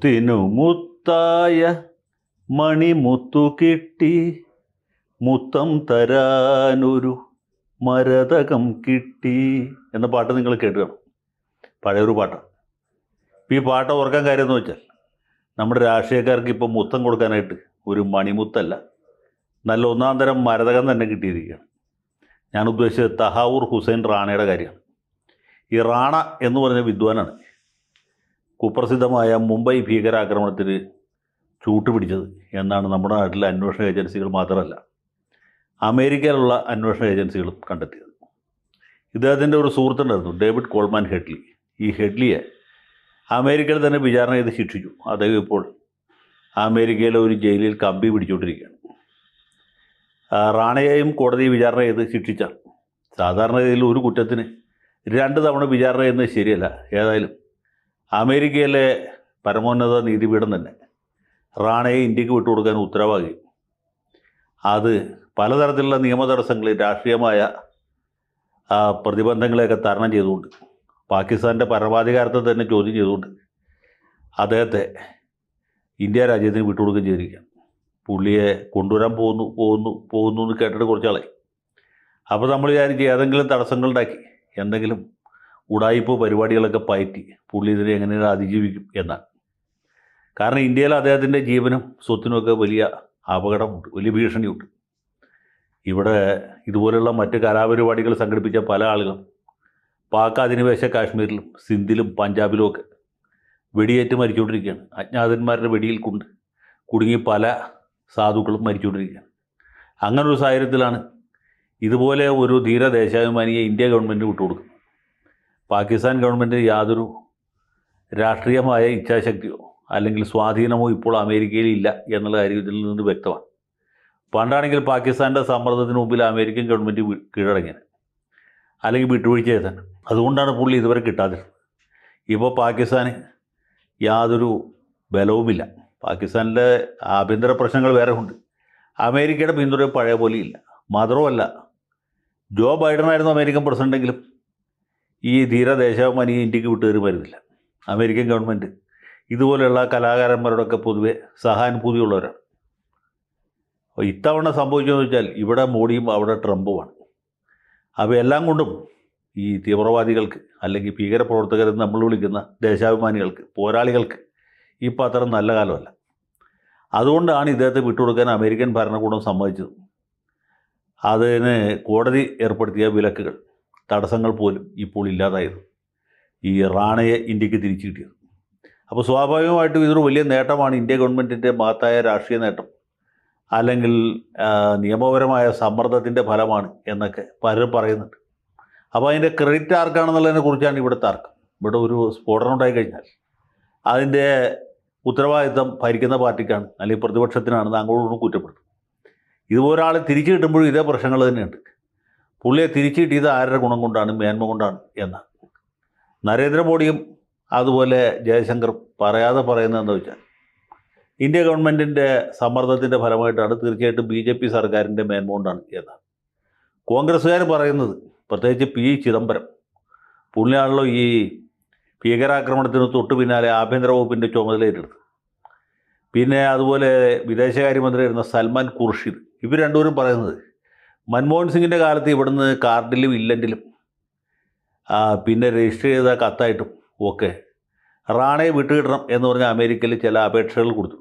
മുത്തിനു മുത്തായ മണിമുത്തു കിട്ടി, മുത്തം തരാനൊരു മരതകം കിട്ടി എന്ന പാട്ട് നിങ്ങൾ കേട്ട് കാണും. പഴയൊരു പാട്ടാണ്. ഇപ്പോൾ ഈ പാട്ട് ഓർക്കാൻ കാര്യം എന്ന് വെച്ചാൽ നമ്മുടെ രാഷ്ട്രീയക്കാർക്ക് ഇപ്പോൾ മുത്തം കൊടുക്കാനായിട്ട് ഒരു മണിമുത്തല്ല, നല്ല ഒന്നാം തരം മരതകം തന്നെ കിട്ടിയിരിക്കുകയാണ്. ഞാൻ ഉദ്ദേശിച്ചത് തഹാവൂർ ഹുസൈൻ റാണയുടെ കാര്യമാണ്. ഈ റാണ എന്ന് പറഞ്ഞ വിദ്വാനാണ് കുപ്രസിദ്ധമായ മുംബൈ ഭീകരാക്രമണത്തിന് ചൂട്ടുപിടിച്ചത് എന്നാണ് നമ്മുടെ നാട്ടിലെ അന്വേഷണ ഏജൻസികൾ മാത്രമല്ല അമേരിക്കയിലുള്ള അന്വേഷണ ഏജൻസികളും കണ്ടെത്തിയത്. ഇദ്ദേഹത്തിൻ്റെ ഒരു സുഹൃത്തുണ്ടായിരുന്നു, ഡേവിഡ് കോൾമാൻ ഹെഡ്ലി. ഈ ഹെഡ്ലിയെ അമേരിക്കയിൽ തന്നെ വിചാരണ ചെയ്ത് ശിക്ഷിച്ചു. അദ്ദേഹം ഇപ്പോൾ അമേരിക്കയിലെ ഒരു ജയിലിൽ കമ്പി പിടിച്ചുകൊണ്ടിരിക്കുകയാണ്. റാണയെയും കോടതി വിചാരണ ചെയ്ത് ശിക്ഷിച്ചാണ്. സാധാരണ ഗതിയിൽ ഒരു കുറ്റത്തിന് 2 തവണ വിചാരണ ചെയ്യുന്നത് ശരിയല്ല. ഏതായാലും അമേരിക്കയിലെ പരമോന്നത നീതിപീഠം തന്നെ റാണയെ ഇന്ത്യക്ക് വിട്ടുകൊടുക്കാൻ ഉത്തരവാകുകയും അത് പലതരത്തിലുള്ള നിയമ തടസ്സങ്ങൾ, രാഷ്ട്രീയമായ പ്രതിബന്ധങ്ങളെയൊക്കെ തരണം ചെയ്തുകൊണ്ട്, പാകിസ്ഥാൻ്റെ പരമാധികാരത്തെ തന്നെ ചോദ്യം ചെയ്തുകൊണ്ട് അദ്ദേഹത്തെ ഇന്ത്യ രാജ്യത്തിന് വിട്ടുകൊടുക്കുകയും ചെയ്തിരിക്കുകയാണ്. പുള്ളിയെ കൊണ്ടുവരാൻ പോകുന്നു എന്ന് കേട്ടിട്ട് കുറച്ചാളായി. അപ്പോൾ നമ്മൾ വിചാരിച്ച് ഏതെങ്കിലും തടസ്സങ്ങളുണ്ടാക്കി എന്തെങ്കിലും ഉടായിപ്പ് പരിപാടികളൊക്കെ പയറ്റി പുള്ളി ഇതിനെ എങ്ങനെയാണ് അതിജീവിക്കും എന്നാണ്. കാരണം ഇന്ത്യയിൽ അദ്ദേഹത്തിൻ്റെ ജീവനും സ്വത്തിനുമൊക്കെ വലിയ അപകടമുണ്ട്, വലിയ ഭീഷണിയുണ്ട്. ഇവിടെ ഇതുപോലുള്ള മറ്റ് കലാപരിപാടികൾ സംഘടിപ്പിച്ച പല ആളുകളും പാക് അധിനിവേശ കാശ്മീരിലും സിന്ധിലും പഞ്ചാബിലും ഒക്കെ വെടിയേറ്റ് മരിച്ചുകൊണ്ടിരിക്കുകയാണ്. അജ്ഞാതന്മാരുടെ വെടിയിൽ കുടുങ്ങി പല സാധുക്കളും മരിച്ചുകൊണ്ടിരിക്കുകയാണ്. അങ്ങനൊരു സാഹചര്യത്തിലാണ് ഇതുപോലെ ഒരു ധീര ദേശാഭിമാനിയെ ഇന്ത്യ ഗവൺമെൻറ് വിട്ടുകൊടുക്കുന്നത്. പാകിസ്ഥാൻ ഗവൺമെൻറ് യാതൊരു രാഷ്ട്രീയമായ ഇച്ഛാശക്തിയോ അല്ലെങ്കിൽ സ്വാധീനമോ ഇപ്പോൾ അമേരിക്കയിൽ ഇല്ല എന്നുള്ള കാര്യം ഇതിൽ നിന്ന് വ്യക്തമാണ്. പണ്ടാണെങ്കിൽ പാകിസ്ഥാൻ്റെ സമ്മർദ്ദത്തിന് മുമ്പിൽ അമേരിക്കൻ ഗവൺമെൻറ് കീഴടങ്ങിയത് അല്ലെങ്കിൽ വിട്ടുവീഴ്ച ചെയ്തത്. അതുകൊണ്ടാണ് പുള്ളി ഇതുവരെ കിട്ടാതിരുന്നത്. ഇപ്പോൾ പാകിസ്ഥാന് യാതൊരു ബലവുമില്ല. പാകിസ്ഥാനിലെ ആഭ്യന്തര പ്രശ്നങ്ങൾ വേറെ ഉണ്ട്. അമേരിക്കയുടെ പിന്തുണ പഴയ പോലെ ഇല്ല. മാത്രമല്ല, ജോ ബൈഡനായിരുന്നു അമേരിക്കൻ പ്രസിഡൻ്റെങ്കിലും ഈ ധീര ദേശാഭിമാനിയെ ഇന്ത്യക്ക് വിട്ടുതരും വരുന്നില്ല. അമേരിക്കൻ ഗവൺമെൻറ് ഇതുപോലെയുള്ള കലാകാരന്മാരോടൊക്കെ പൊതുവെ സഹാനുഭൂതിയുള്ളവരാണ്. അപ്പോൾ ഇത്തവണ സംഭവിച്ചതെന്ന് വെച്ചാൽ ഇവിടെ മോഡിയും അവിടെ ട്രംപുമാണ്. അപ്പോൾ എല്ലാം കൊണ്ടും ഈ തീവ്രവാദികൾക്ക് അല്ലെങ്കിൽ ഭീകരപ്രവർത്തകരെന്ന് നമ്മൾ വിളിക്കുന്ന ദേശാഭിമാനികൾക്ക്, പോരാളികൾക്ക് ഇപ്പോൾ അത്ര നല്ല കാലമല്ല. അതുകൊണ്ടാണ് ഇദ്ദേഹത്തെ വിട്ടുകൊടുക്കാൻ അമേരിക്കൻ ഭരണകൂടം സമ്മതിച്ചത്. അതിന് കോടതി ഏർപ്പെടുത്തിയ വിലക്കുകൾ, തടസ്സങ്ങൾ പോലും ഇപ്പോൾ ഇല്ലാതായത് ഈ റാണയെ ഇന്ത്യക്ക് തിരിച്ചു കിട്ടിയത്. അപ്പോൾ സ്വാഭാവികമായിട്ടും ഇതൊരു വലിയ നേട്ടമാണ്, ഇന്ത്യ ഗവൺമെൻറ്റിൻ്റെ മഹത്തായ രാഷ്ട്രീയ നേട്ടം അല്ലെങ്കിൽ നിയമപരമായ സമ്മർദ്ദത്തിൻ്റെ ഫലമാണ് എന്നൊക്കെ പലരും പറയുന്നുണ്ട്. അപ്പോൾ അതിൻ്റെ ക്രെഡിറ്റ് ആർക്കാണെന്നുള്ളതിനെ കുറിച്ചാണ് ഇവിടെ തർക്കം. ഇവിടെ ഒരു സ്ഫോടനം ഉണ്ടായിക്കഴിഞ്ഞാൽ അതിൻ്റെ ഉത്തരവാദിത്തം ഭരിക്കുന്ന പാർട്ടിക്കാണ് അല്ലെങ്കിൽ പ്രതിപക്ഷത്തിനാണെന്ന് അങ്ങോട്ടും കുറ്റപ്പെടുത്തും. ഇതുപോരാളെ തിരിച്ചു കിട്ടുമ്പോഴും ഇതേ പ്രശ്നങ്ങൾ തന്നെയുണ്ട്. പുള്ളിയെ തിരിച്ചു കിട്ടിയത് ആരുടെ ഗുണം കൊണ്ടാണ്, മേന്മ കൊണ്ടാണ് എന്നാണ്. നരേന്ദ്രമോദിയും അതുപോലെ ജയശങ്കറും പറയാതെ പറയുന്നത് എന്താ വെച്ചാൽ ഇന്ത്യ ഗവൺമെൻറ്റിൻ്റെ സമ്മർദ്ദത്തിൻ്റെ ഫലമായിട്ടാണ്, തീർച്ചയായിട്ടും BJP സർക്കാരിൻ്റെ മേന്മ കൊണ്ടാണ് എന്നാണ്. കോൺഗ്രസ്സുകാർ പറയുന്നത്, പ്രത്യേകിച്ച് P. ചിദംബരം, പുള്ളിയാണല്ലോ ഈ ഭീകരാക്രമണത്തിന് തൊട്ട് പിന്നാലെ ആഭ്യന്തര വകുപ്പിൻ്റെ ചുമതല ഏറ്റെടുത്തത്. പിന്നെ അതുപോലെ വിദേശകാര്യമന്ത്രിയായിരുന്ന സൽമാൻ ഖുർഷിദ്, ഇവർ രണ്ടുപേരും പറയുന്നത് മൻമോഹൻ സിംഗിൻ്റെ കാലത്ത് ഇവിടുന്ന് കാർഡിലും ഇല്ലൻറ്റിലും പിന്നെ രജിസ്റ്റർ ചെയ്ത കത്തായിട്ടും ഒക്കെ റാണയെ വിട്ടുകിട്ടണം എന്ന് പറഞ്ഞ അമേരിക്കയിൽ ചില അപേക്ഷകൾ കൊടുത്തു.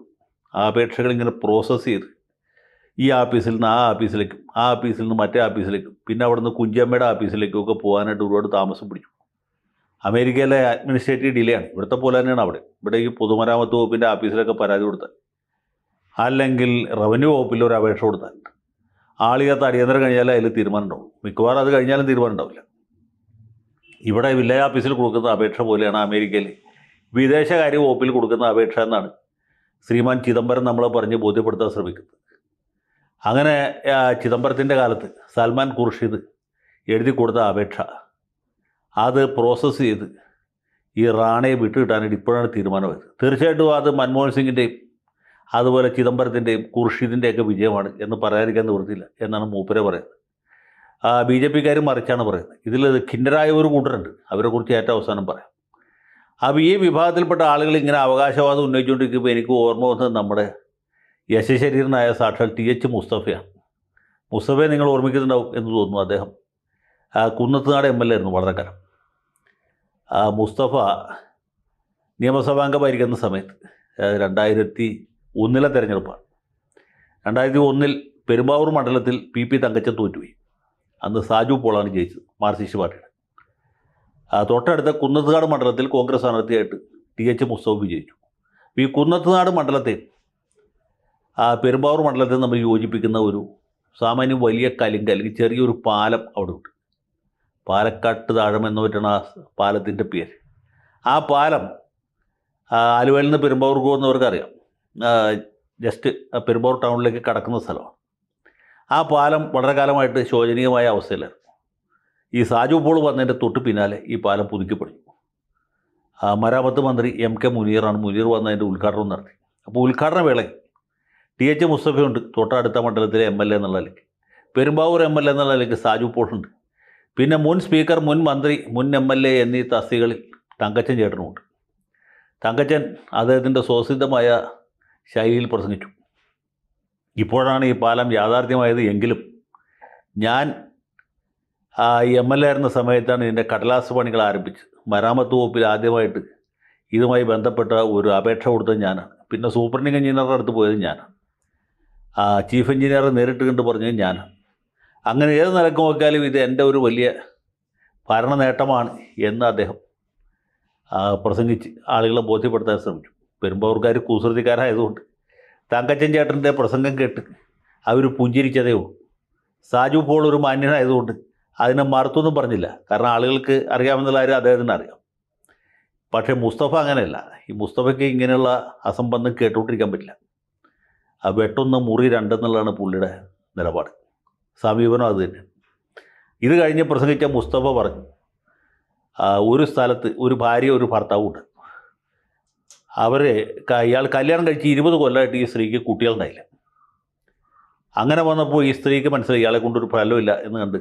ആ അപേക്ഷകൾ ഇങ്ങനെ പ്രോസസ്സ് ചെയ്ത് ഈ ആഫീസിൽ നിന്ന് ആ ആഫീസിലേക്കും ആ ആഫീസിൽ നിന്ന് മറ്റേ ആഫീസിലേക്കും പിന്നെ അവിടുന്ന് കുഞ്ചമ്മയുടെ ആഫീസിലേക്കും ഒക്കെ പോകാനായിട്ട് ഒരുപാട് താമസം പിടിച്ചു. അമേരിക്കയിലെ അഡ്മിനിസ്ട്രേറ്റീവ് ഡിലേ ആണ്. ഇവിടുത്തെ പോലെ തന്നെയാണ് അവിടെ. ഇവിടെ ഈ പൊതുമരാമത്ത് വകുപ്പിൻ്റെ ആഫീസിലൊക്കെ പരാതി കൊടുത്താൽ അല്ലെങ്കിൽ റവന്യൂ വകുപ്പിൽ ഒരു അപേക്ഷ കൊടുത്താൽ ആളികത്ത് അടിയന്തരം കഴിഞ്ഞാൽ അതിൽ തീരുമാനം ഉണ്ടാവും. മിക്കവാറും അത് കഴിഞ്ഞാലും തീരുമാനം ഉണ്ടാവില്ല. ഇവിടെ വില്ലേജ് ഓഫീസിൽ കൊടുക്കുന്ന അപേക്ഷ പോലെയാണ് അമേരിക്കയിൽ വിദേശകാര്യ വകുപ്പിൽ കൊടുക്കുന്ന അപേക്ഷ എന്നാണ് ശ്രീമാൻ ചിദംബരം നമ്മളെ പറഞ്ഞ് ബോധ്യപ്പെടുത്താൻ ശ്രമിക്കുന്നത്. അങ്ങനെ ചിദംബരത്തിൻ്റെ കാലത്ത് സൽമാൻ ഖുർഷിദ് എഴുതി കൊടുത്ത അപേക്ഷ അത് പ്രോസസ്സ് ചെയ്ത് ഈ റാണയെ വിട്ടുകിട്ടാനായിട്ട് ഇപ്പോഴാണ് തീരുമാനമായത്. തീർച്ചയായിട്ടും അത് മൻമോഹൻ സിംഗിൻ്റെയും അതുപോലെ ചിദംബരത്തിൻ്റെയും ഖുർഷിദിൻ്റെയൊക്കെ വിജയമാണ് എന്ന് പറയാതിരിക്കാൻ നിവൃത്തിയില്ല എന്നാണ് മൂപ്പരെ പറയുന്നത്. BJP-ക്കാർ മറിച്ചാണ് പറയുന്നത്. ഇതിൽ ഖിന്നരായ ഒരു കൂട്ടരുണ്ട്, അവരെക്കുറിച്ച് ഏറ്റവും അവസാനം പറയാം. അപ്പോൾ ഈ വിഭാഗത്തിൽപ്പെട്ട ആളുകൾ ഇങ്ങനെ അവകാശവാദം ഉന്നയിച്ചുകൊണ്ടിരിക്കുമ്പോൾ എനിക്ക് ഓർമ്മ വന്നത് നമ്മുടെ യശശരീരനായ സാക്ഷാൽ TH മുസ്തഫയാണ്. മുസ്തഫയെ നിങ്ങൾ ഓർമ്മിക്കുന്നുണ്ടാവും എന്ന് തോന്നുന്നു. അദ്ദേഹം കുന്നത്തുനാട് MLA ആയിരുന്നു വളരെ കാലം. മുസ്തഫ നിയമസഭാംഗമായിരിക്കുന്ന സമയത്ത് 2001 തെരഞ്ഞെടുപ്പാണ്. 2001 പെരുമ്പാവൂർ മണ്ഡലത്തിൽ PP തങ്കച്ചൻ തോറ്റുപോയി. അന്ന് സാജു പോളാണ് ജയിച്ചത്, മാർക്സിസ്റ്റ് പാർട്ടിയുടെ. തൊട്ടടുത്ത കുന്നത്തുനാട് മണ്ഡലത്തിൽ കോൺഗ്രസ് സ്ഥാനാർത്ഥിയായിട്ട് TH മുസ്തഫ വിജയിച്ചു. ഈ കുന്നത്തുനാട് മണ്ഡലത്തെ പെരുമ്പാവൂർ മണ്ഡലത്തെ നമ്മൾ യോജിപ്പിക്കുന്ന ഒരു സാമാന്യം വലിയ കലിങ്ക് അല്ലെങ്കിൽ ചെറിയൊരു പാലം അവിടെ ഉണ്ട്. പാലക്കാട്ട് താഴം എന്ന് പറ്റുന്ന ആ പാലത്തിൻ്റെ പേര്. ആ പാലം ആലുവയിൽ നിന്ന് പെരുമ്പാവൂർ പോകുന്നവർക്ക് അറിയാം. ജസ്റ്റ് പെരുമ്പാവൂർ ടൗണിലേക്ക് കടക്കുന്ന സ്ഥലമാണ്. ആ പാലം വളരെ കാലമായിട്ട് ശോചനീയമായ അവസ്ഥയിലായിരുന്നു. ഈ സാജു പോൾ വന്നതിൻ്റെ തൊട്ട് പിന്നാലെ ഈ പാലം പുതുക്കിപ്പണിഞ്ഞു. മരാമത്ത് മന്ത്രി MK മുനീറാണ്. മുനീർ വന്നതിൻ്റെ ഉദ്ഘാടനം നടത്തി. അപ്പോൾ ഉദ്ഘാടന വേളയിൽ TH മുസ്തഫയുണ്ട് തൊട്ടടുത്ത മണ്ഡലത്തിലെ MLA എന്നുള്ള നിലയ്ക്ക്. പെരുമ്പാവൂർ MLA എന്നുള്ള നിലയ്ക്ക് സാജു പോളുണ്ട്. പിന്നെ മുൻ സ്പീക്കർ, മുൻ മന്ത്രി, മുൻ MLA എന്നീ തസ്തികകളിൽ തങ്കച്ചൻ ചേട്ടനുമുണ്ട്. തങ്കച്ചൻ അദ്ദേഹത്തിൻ്റെ സ്വസിദ്ധമായ ശൈലിയിൽ പ്രസംഗിച്ചു. ഇപ്പോഴാണ് ഈ പാലം യാഥാർത്ഥ്യമായത് എങ്കിലും ഞാൻ MLA ആയിരുന്ന സമയത്താണ് ഇതിൻ്റെ കടലാസ് പണികൾ ആരംഭിച്ചത്. മരാമത്ത് വകുപ്പിൽ ആദ്യമായിട്ട് ഇതുമായി ബന്ധപ്പെട്ട ഒരു അപേക്ഷ കൊടുത്തത് ഞാനാണ്. പിന്നെ സൂപ്രണ്ടിംഗ് എഞ്ചിനീയറുടെ അടുത്ത് പോയത് ഞാനാണ്. ചീഫ് എഞ്ചിനീയറെ നേരിട്ട് കണ്ട് പറഞ്ഞത് ഞാനാണ്. അങ്ങനെ ഏത് നിലക്ക് നോക്കിയാലും ഇത് എൻ്റെ ഒരു വലിയ ഭരണ നേട്ടമാണ് എന്ന് അദ്ദേഹം പ്രസംഗിച്ച് ആളുകളെ ബോധ്യപ്പെടുത്താൻ ശ്രമിച്ചു. പെരുമ്പാവൂർക്കാർ കുസൃതിക്കാരായതുകൊണ്ട് തങ്കച്ചൻ ചേട്ടൻ്റെ പ്രസംഗം കേട്ട് അവർ പുഞ്ചിരിച്ചതേ ഉള്ളൂ. സാജു പോൾ ഒരു മാന്യനായതുകൊണ്ട് അതിനെ മറുത്തൊന്നും പറഞ്ഞില്ല. കാരണം ആളുകൾക്ക് അറിയാമെന്നുള്ള കാര്യം അദ്ദേഹത്തിന് അറിയാം. പക്ഷേ മുസ്തഫ അങ്ങനെയല്ല. ഈ മുസ്തഫയ്ക്ക് ഇങ്ങനെയുള്ള അസംബന്ധം കേട്ടുകൊണ്ടിരിക്കാൻ പറ്റില്ല. വെട്ടൊന്ന് മുറി രണ്ടെന്നുള്ളതാണ് പുള്ളിയുടെ നിലപാട്, സമീപനം അത് തന്നെ. ഇത് കഴിഞ്ഞ് പ്രസംഗിച്ച മുസ്തഫ പറഞ്ഞു, ഒരു സ്ഥലത്ത് ഒരു ഭാര്യ ഒരു ഭർത്താവുണ്ട്. ഇയാൾ കല്യാണം കഴിച്ച് 20 കൊല്ലമായിട്ട് ഈ സ്ത്രീക്ക് കുട്ടികളുണ്ടായില്ല. അങ്ങനെ വന്നപ്പോൾ ഈ സ്ത്രീക്ക് മനസ്സിലായി ഇയാളെ കൊണ്ടൊരു ഫലമില്ല എന്ന് കണ്ട്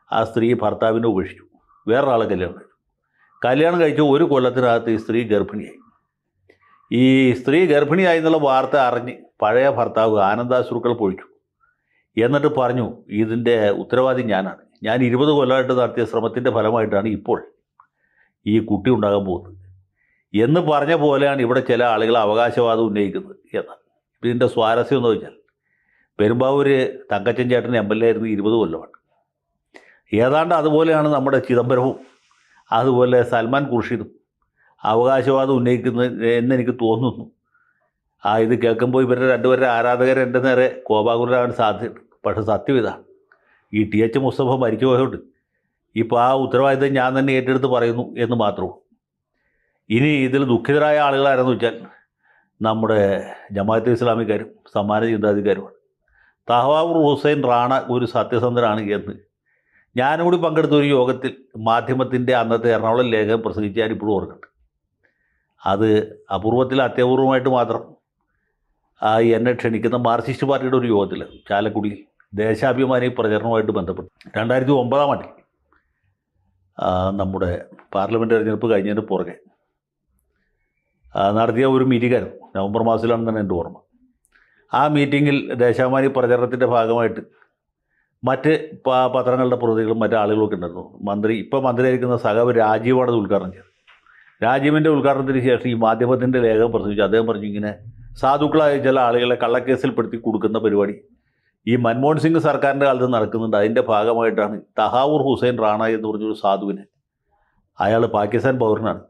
ആ സ്ത്രീ ഭർത്താവിനെ ഉപേക്ഷിച്ചു, വേറൊരാളെ കല്യാണം കഴിച്ചു. കല്യാണം കഴിച്ച 1 കൊല്ലത്തിനകത്ത് ഈ സ്ത്രീ ഗർഭിണിയായി. ഈ സ്ത്രീ ഗർഭിണിയായി എന്നുള്ള വാർത്ത അറിഞ്ഞ് പഴയ ഭർത്താവ് ആനന്ദാശ്രുക്കൾ പൊഴിച്ചു. എന്നിട്ട് പറഞ്ഞു, ഇതിൻ്റെ ഉത്തരവാദി ഞാനാണ്. ഞാൻ 20 കൊല്ലമായിട്ട് നടത്തിയ ശ്രമത്തിൻ്റെ ഫലമായിട്ടാണ് ഇപ്പോൾ ഈ കുട്ടി ഉണ്ടാകാൻ പോകുന്നത് എന്ന് പറഞ്ഞ പോലെയാണ് ഇവിടെ ചില ആളുകൾ അവകാശവാദം ഉന്നയിക്കുന്നത് എന്നാണ്. ഇതിൻ്റെ സ്വാരസ്യം എന്ന് വെച്ചാൽ പെരുമ്പാവൂർ തങ്കച്ചൻ ചേട്ടൻ MLA ആയിരുന്നു 20 കൊല്ലമാണ്. ഏതാണ്ട് അതുപോലെയാണ് നമ്മുടെ ചിദംബരവും അതുപോലെ സൽമാൻ ഖുർഷിദും അവകാശവാദം ഉന്നയിക്കുന്നത് എന്നെനിക്ക് തോന്നുന്നു. ഇത് കേൾക്കുമ്പോൾ ഇവരുടെ രണ്ടുപേരുടെ ആരാധകർ എൻ്റെ നേരെ കോപാകുലരാകാൻ സാധ്യതയുണ്ട്. പക്ഷേ സത്യം ഇതാണ്, ഈ TH മുസ്തഫ മരിച്ചു പോയതുകൊണ്ട് ഇപ്പോൾ ആ ഉത്തരവാദിത്തം ഞാൻ തന്നെ ഏറ്റെടുത്ത് പറയുന്നു എന്ന് മാത്രമേ. ഇനി ഇതിൽ ദുഃഖിതരായ ആളുകളാരെന്ന് വെച്ചാൽ നമ്മുടെ ജമാഅത്തെ ഇസ്ലാമിക്കാരും സമാന ചിന്താധികാരുമാണ്. തഹവാവൂർ ഹുസൈൻ റാണ ഒരു സത്യസന്ധനാണ് എന്ന് ഞാനും കൂടി പങ്കെടുത്ത ഒരു യോഗത്തിൽ മാധ്യമത്തിൻ്റെ അന്നത്തെ എറണാകുളം ലേഖനം പ്രസംഗിച്ച് ഞാൻ ഇപ്പോഴും ഓർക്കുന്നുണ്ട്. അത് അപൂർവത്തിൽ അത്യപൂർവമായിട്ട് മാത്രം എന്നെ ക്ഷണിക്കുന്ന മാർക്സിസ്റ്റ് പാർട്ടിയുടെ ഒരു യോഗത്തിൽ ചാലക്കുടിയിൽ ദേശാഭിമാനി പ്രചരണവുമായിട്ട് ബന്ധപ്പെട്ട് 2009 ആണ്ടിൽ നമ്മുടെ പാർലമെൻറ്റ് തെരഞ്ഞെടുപ്പ് കഴിഞ്ഞതിന് പുറകെ നടത്തിയ ഒരു മീറ്റിംഗായിരുന്നു. നവംബർ മാസത്തിലാണെന്നാണ് എൻ്റെ ഓർമ്മ. ആ മീറ്റിങ്ങിൽ ദേശാഭിമാനി പ്രചരണത്തിൻ്റെ ഭാഗമായിട്ട് മറ്റ് പത്രങ്ങളുടെ പ്രതികളും മറ്റാളുകളൊക്കെ ഉണ്ടായിരുന്നു. ഇപ്പോൾ മന്ത്രിയായിരിക്കുന്ന സഖാവ് രാജീവാണ് അത് ഉദ്ഘാടനം ചെയ്തത്. രാജീവിൻ്റെ ഉദ്ഘാടനത്തിന് ശേഷം ഈ മാധ്യമത്തിൻ്റെ ലേഖനം പ്രസംഗിച്ചു. അദ്ദേഹം പറഞ്ഞു, ഇങ്ങനെ സാധുക്കളായ ചില ആളുകളെ കള്ളക്കേസിൽപ്പെടുത്തി കൊടുക്കുന്ന പരിപാടി ഈ മൻമോഹൻ സിംഗ് സർക്കാരിൻ്റെ കാലത്ത് നടക്കുന്നുണ്ട്. അതിൻ്റെ ഭാഗമായിട്ടാണ് തഹാവൂർ ഹുസൈൻ റാണ എന്ന് പറഞ്ഞൊരു സാധുവിനെ, അയാൾ പാകിസ്ഥാൻ പൗരനാണ്,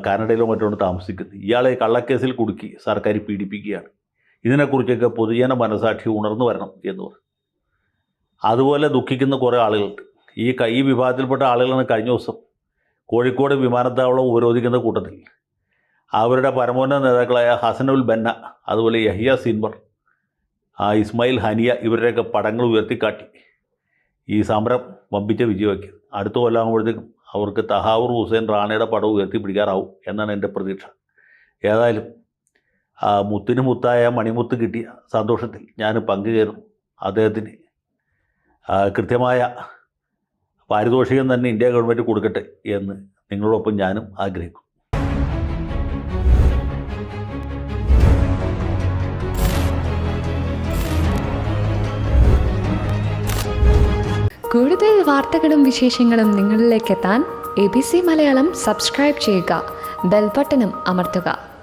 കാനഡയിലോ മറ്റോണ്ട് താമസിക്കുന്നത്, ഇയാളെ കള്ളക്കേസിൽ കുടുക്കി സർക്കാർ പീഡിപ്പിക്കുകയാണ്. ഇതിനെക്കുറിച്ചൊക്കെ പൊതുജന മനസാക്ഷി ഉണർന്നു വരണം എന്ന് പറഞ്ഞു. അതുപോലെ ദുഃഖിക്കുന്ന കുറേ ആളുകളുണ്ട്. ഈ വിഭാഗത്തിൽപ്പെട്ട ആളുകളാണ് കഴിഞ്ഞ ദിവസം കോഴിക്കോട് വിമാനത്താവളം ഉപരോധിക്കുന്ന കൂട്ടത്തിൽ അവരുടെ പരമോന്നത നേതാക്കളായ ഹസനുൽ ബന്ന, അതുപോലെ യഹിയ സിൻവർ, ഇസ്മായിൽ ഹനിയ ഇവരുടെയൊക്കെ പടങ്ങൾ ഉയർത്തിക്കാട്ടി ഈ സമരം വമ്പിച്ച വിജയമാക്കി. അടുത്ത കൊല്ലാകുമ്പോഴത്തേക്കും അവർക്ക് തഹാവൂർ ഹുസൈൻ റാണയുടെ പടം ഉയർത്തിപ്പിടിക്കാറാവും എന്നാണ് എൻ്റെ പ്രതീക്ഷ. ഏതായാലും മുത്തിന് മുത്തായ മണിമുത്ത് കിട്ടിയ സന്തോഷത്തിൽ ഞാൻ പങ്കുചേർന്നു. അദ്ദേഹത്തിന് കൃത്യമായ പാരിതോഷികം തന്നെ ഇന്ത്യ ഗവൺമെൻറ് കൊടുക്കട്ടെ എന്ന് നിങ്ങളോടൊപ്പം ഞാനും ആഗ്രഹിക്കുന്നു. കൂടുതൽ വാർത്തകളും വിശേഷങ്ങളും നിങ്ങളിലേക്ക് എത്താൻ ABC മലയാളം സബ്സ്ക്രൈബ് ചെയ്യുക, ബെൽ ബട്ടണും അമർത്തുക.